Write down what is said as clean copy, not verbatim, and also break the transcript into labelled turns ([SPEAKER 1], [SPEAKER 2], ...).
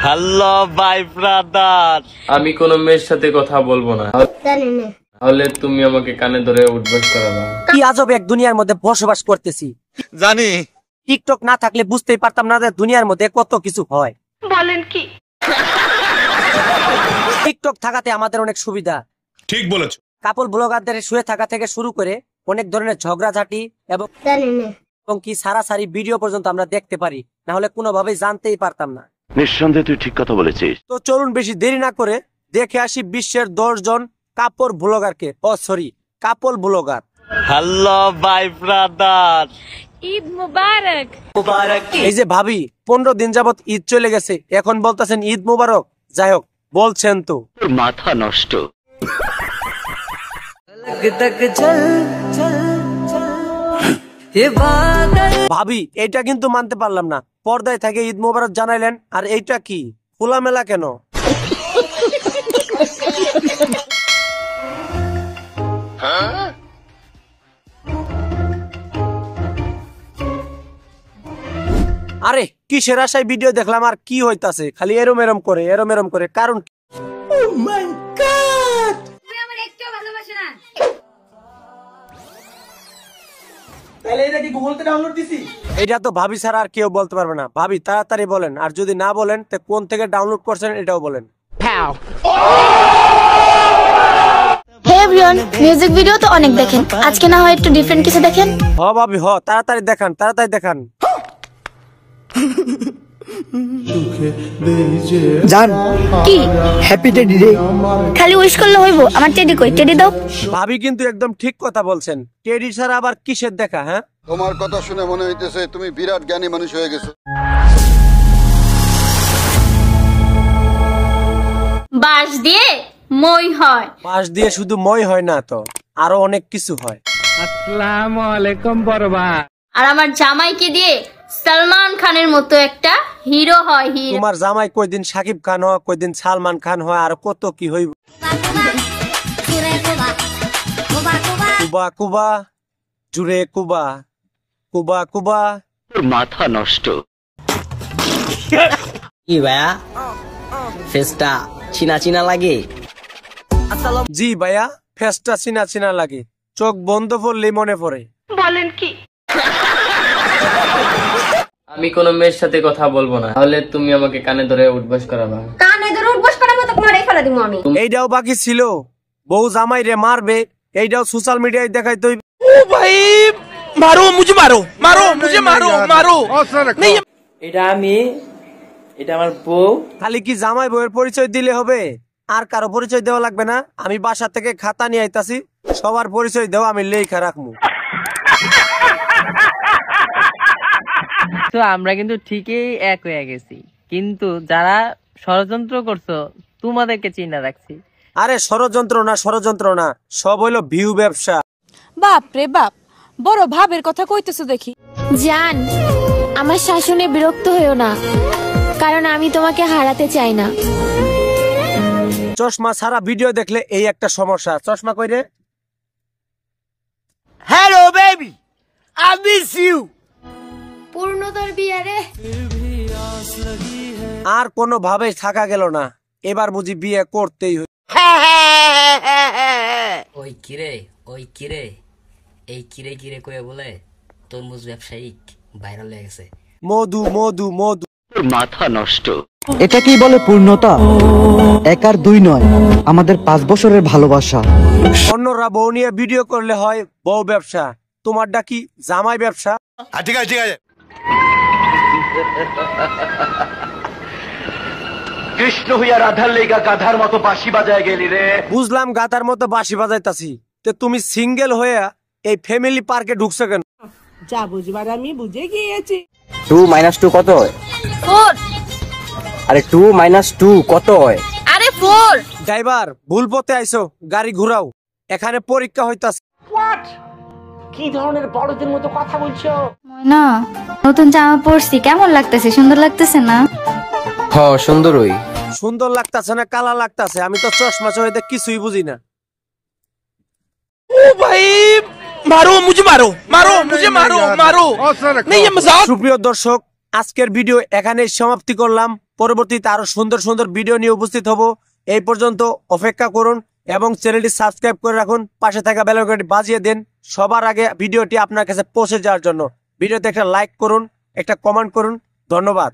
[SPEAKER 1] Hello ভাই brother, আমি কোন মেয়ের সাথে কথা বলবো না, তাহলে তুমি আমাকে কানে ধরে উঠবস করাবা।
[SPEAKER 2] কি আজব এক দুনিয়ার মধ্যে বসবাস করতেছি।
[SPEAKER 3] জানি
[SPEAKER 2] টিকটক না থাকলে বুঝতেই পারতাম না যে দুনিয়ার মধ্যে কত কিছু হয়।
[SPEAKER 4] বলেন কি?
[SPEAKER 2] টিকটক থাকাতে আমাদের অনেক সুবিধা।
[SPEAKER 3] ঠিক বলেছো।
[SPEAKER 2] কাপল ব্লগারদের শুয়ে থাকা থেকে শুরু করে অনেক ধরনের ঝগড়াঝাটি এবং কি সারাসারি ভিডিও পর্যন্ত আমরা দেখতে পারি, না হলে কোনোভাবেই জানতেই পারতাম না।
[SPEAKER 5] নিঃসন্দেহে তুই ঠিক কথা বলেছিস।
[SPEAKER 2] তো চলুন বেশি দেরি না করে দেখে আসি বিশ্বের 10 জন কাপড় ব্লগারকে। Couple blogger.
[SPEAKER 1] হ্যালো ভাই ব্রাদার,
[SPEAKER 4] ঈদ মুবারক।
[SPEAKER 2] এই যে ভাবি 15 দিন যাবত ঈদ চলে গেছে, এখন বলতেছেন ঈদ মুবারক। যাই হোক, বলছেন তো
[SPEAKER 5] মাথা নষ্ট।
[SPEAKER 2] ভাবি এটা কিন্তু মানতে পারলাম না, পর্দায় থেকে ঈদ মুবারক জানাইলেন, আর এইটা কি খোলামেলা কেন? আরে কিসের আশায় ভিডিও দেখলাম, আর কি হইতাছে, খালি এরম এরম করে কারণ কি? Oh my God!
[SPEAKER 4] তুমি আমার একটু ভালোবাসো না।
[SPEAKER 2] তাহলে এটা কি গুগল থেকে ডাউনলোড দিছি? এটা তো ভাবি ছাড়া আর কেউ বলতে পারবে না। ভাবি তাড়াতাড়ি বলেন, আর যদি না বলেন তো কোন থেকে ডাউনলোড করছেন এটাও বলেন।
[SPEAKER 6] হে এভরিওয়ান, মিউজিক ভিডিও তো অনেক দেখেন, আজকে না হয় একটু ডিফারেন্ট কিছু দেখেন।
[SPEAKER 2] ভাবি তাড়াতাড়ি দেখান।
[SPEAKER 7] জান
[SPEAKER 6] কি
[SPEAKER 7] হ্যাপি টেডি ডে।
[SPEAKER 6] খালি উইশ করলে হইব? আমার টেডি কই? টেডি দাও।
[SPEAKER 2] ভাবি কিন্তু একদম ঠিক কথা বলছেন। টেডি ছাড়া আবার কিসের দেখা? হ্যাঁ,
[SPEAKER 8] তোমার কথা শুনে মনে হইতেছে তুমি বিরাট জ্ঞানী মানুষ হয়ে গেছো।
[SPEAKER 4] বাঁশ দিয়ে মই হয়।
[SPEAKER 2] বাঁশ দিয়ে শুধু মই হয় না তো, আরো অনেক কিছু হয়।
[SPEAKER 1] আসসালামু আলাইকুম বড় ভাই।
[SPEAKER 4] আর আমার জামাইকে দিয়ে সালমান খানের মতো একটা হিরো হয়। হিরো।
[SPEAKER 2] তোমার জামাই কয়দিন সাকিব খান হয়, কয়দিন সালমান খান হয়, আর কত কি হইব। কুবা কুবা জুড়ে কুবা, কুবা কুবা।
[SPEAKER 5] মাথা নষ্ট।
[SPEAKER 9] কি ভাইয়া, ফেসটা চিনা লাগে?
[SPEAKER 2] জি ভাইয়া, ফেসটা চিনা লাগে, চোখ বন্ধ করলেই মনে পড়ে।
[SPEAKER 4] বলেন কি?
[SPEAKER 1] আমি কোন মেয়ের সাথে কথা বলবো না, তাহলে তুমি আমাকে কানে ধরে উঠবস করাবা।
[SPEAKER 4] কানে ধরে উঠবস করাবো তো মারাই ফেলা দিমু আমি।
[SPEAKER 2] এইটাও বাকি ছিল, বউ জামাই রে মারবে, এইটাও সোশ্যাল মিডিয়ায় দেখাইতে হইবে।
[SPEAKER 3] ও ভাই মারো মুঝে, মারো।
[SPEAKER 9] এটা আমার বউ।
[SPEAKER 2] খালি কি জামাই বউয়ের পরিচয় দিলে হবে? আর কারো পরিচয় দেওয়া লাগবে না? আমি বাসা থেকে খাতা নিয়ে আইতাছি, সবার পরিচয় দেওয়া আমি লেখা রাখবো।
[SPEAKER 10] তো আমরা কিন্তু ঠিকই এক হয়ে গেছি, কিন্তু যারা ষড়যন্ত্র করছো তোমাদেরকে চিন্তা রাখছি।
[SPEAKER 2] আরে ষড়যন্ত্র না, সব হইলো ভিউ ব্যবসা।
[SPEAKER 11] বাপ রে বাপ, বড় ভাবের কথা কইতেছো দেখি।
[SPEAKER 6] জান, আমার শাসনে বিরক্ত হইও না, কারণ আমি তোমাকে হারাতে চাই না।
[SPEAKER 2] চশমা সারা ভিডিও দেখলে এই একটা সমস্যা। চশমা কই রে?
[SPEAKER 7] Hello baby, I miss you.
[SPEAKER 6] পূর্ণতার বিয়ারে
[SPEAKER 2] আর কোনো ভাবে থাকা গেল না, এবার বুঝি বিয়ে করতেই হই।
[SPEAKER 9] ওই কিরে এই কিরে কয়ে বলে তরমুজ ব্যবসায়িক ভাইরাল হয়ে গেছে।
[SPEAKER 2] মধু।
[SPEAKER 5] মাথা নষ্ট।
[SPEAKER 7] এটা কি বলে পূর্ণতা? 1 আর 2 নয়, আমাদের 5 বছরের ভালোবাসা।
[SPEAKER 2] অন্যরা বউ নিয়ে ভিডিও করলে হয় বউ ব্যবসা, তোমারটা কি জামাই ব্যবসা?
[SPEAKER 3] ঠিক আছে
[SPEAKER 5] কৃষ্ণ হইয়া রাধার লেগা গাধার মতো বাঁশি বাজায় গেলি রে।
[SPEAKER 2] বুঝলাম গাতার মতো বাঁশি বাজাইতাছি, তো তুমি সিঙ্গেল হয়ে এই ফ্যামিলি পার্কে ঢুকছো কেন?
[SPEAKER 11] যা বুঝবার আমি বুঝে গিয়েছি।
[SPEAKER 9] 2 - 2 কত হয়?
[SPEAKER 4] 4।
[SPEAKER 9] আরে 2 - 2 কত হয়?
[SPEAKER 4] আরে 4।
[SPEAKER 2] ড্রাইভার, ভুল পথে আইছো, গাড়ি ঘুরাও, এখানে পরীক্ষা হইতাছে।
[SPEAKER 7] কি ধরনের বড়দের মতো কথা বলছো?
[SPEAKER 6] না, নতুন জামা পরছি, কেমন লাগতেছে? সুন্দর লাগতেছে না?
[SPEAKER 9] হ্যাঁ সুন্দরই।
[SPEAKER 2] সুন্দর লাগতাছে না কালা লাগতাছে? আমি তো চশমা চোখে কিছুই বুঝি না।
[SPEAKER 3] ও ভাই মারো মুঝে, মারো। नहीं ये मजाक।
[SPEAKER 2] সুপ্রিয় দর্শক, আজকের ভিডিও এখানে সমাপ্তি করলাম। পরবর্তীতে আরো সুন্দর সুন্দর ভিডিও নিয়ে উপস্থিত হব। এই পর্যন্ত অপেক্ষা করুন এবং চ্যানেলটি সাবস্ক্রাইব করে রাখুন, পাশে থাকা বেল আইকনটি বাজিয়ে দেন সবার আগে ভিডিওটি আপনার কাছে পৌঁছে যাওয়ার জন্য। ভিডিওতে একটা লাইক করুন, একটা কমেন্ট করুন। ধন্যবাদ।